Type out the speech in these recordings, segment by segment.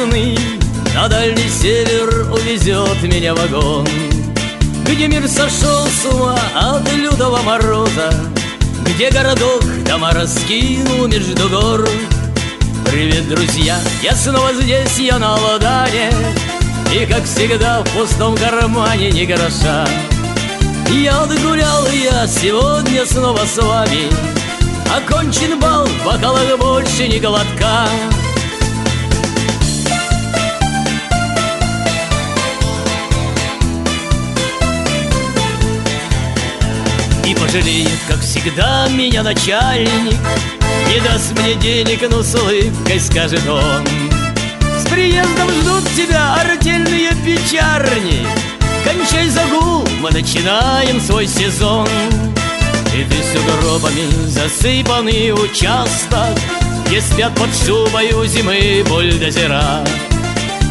паровозный на дальний север увезет меня вагон, где мир сошел с ума от лютого мороза, где городок дома раскинул между гор. Привет, друзья, я снова здесь, я на Ладане, и, как всегда, в пустом кармане ни гроша. Я отгулял, я сегодня снова с вами, окончен бал, в бокалах больше ни глотка. И пожалеет, как всегда, меня начальник, не даст мне денег, но с улыбкой скажет он: с приездом ждут тебя артельные печарни, кончай загул, мы начинаем свой сезон. И ты сугробами засыпанный участок, где спят под шубою зимы бульдозера.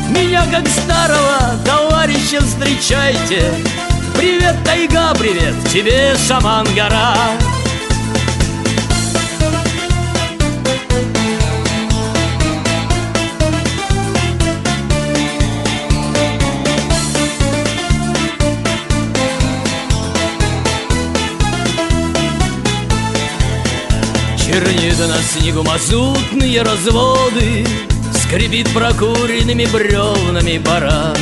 Меня, как старого товарища, встречайте. Привет, тайга, привет тебе, шаман-гора. Чернит на снегу мазутные разводы, скрипит прокуренными бревнами барак.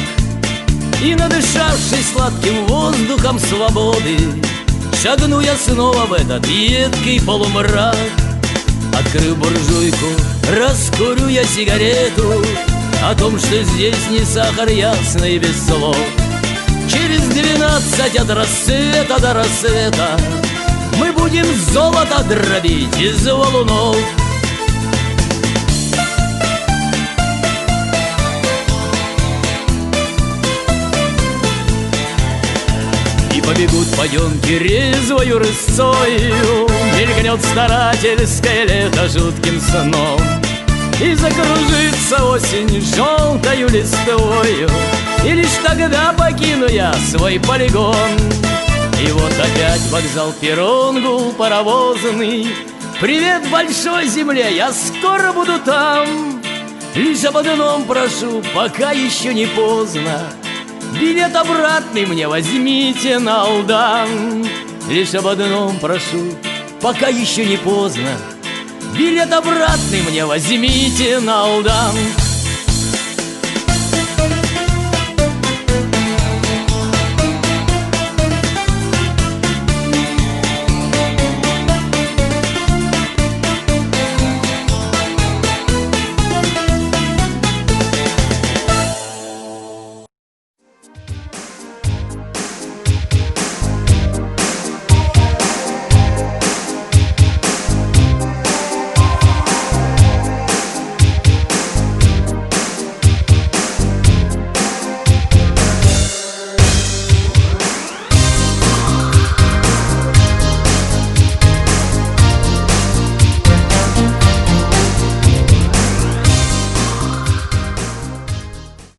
И, надышавшись сладким воздухом свободы, шагну я снова в этот едкий полумрак. Открыв буржуйку, раскурю я сигарету о том, что здесь не сахар, ясно и без слов. Через 12 от рассвета до рассвета мы будем золото дробить из валунов. И побегут подъемки резвою рысцою, мелькнет старательское лето жутким сном, и закружится осень желтою листвою, и лишь тогда покину я свой полигон. И вот опять вокзал, перрон, гул паровозный. Привет большой земле, я скоро буду там. Лишь об одном прошу, пока еще не поздно, билет обратный мне возьмите на Алдан. Лишь об одном прошу, пока еще не поздно, билет обратный мне возьмите на Алдан.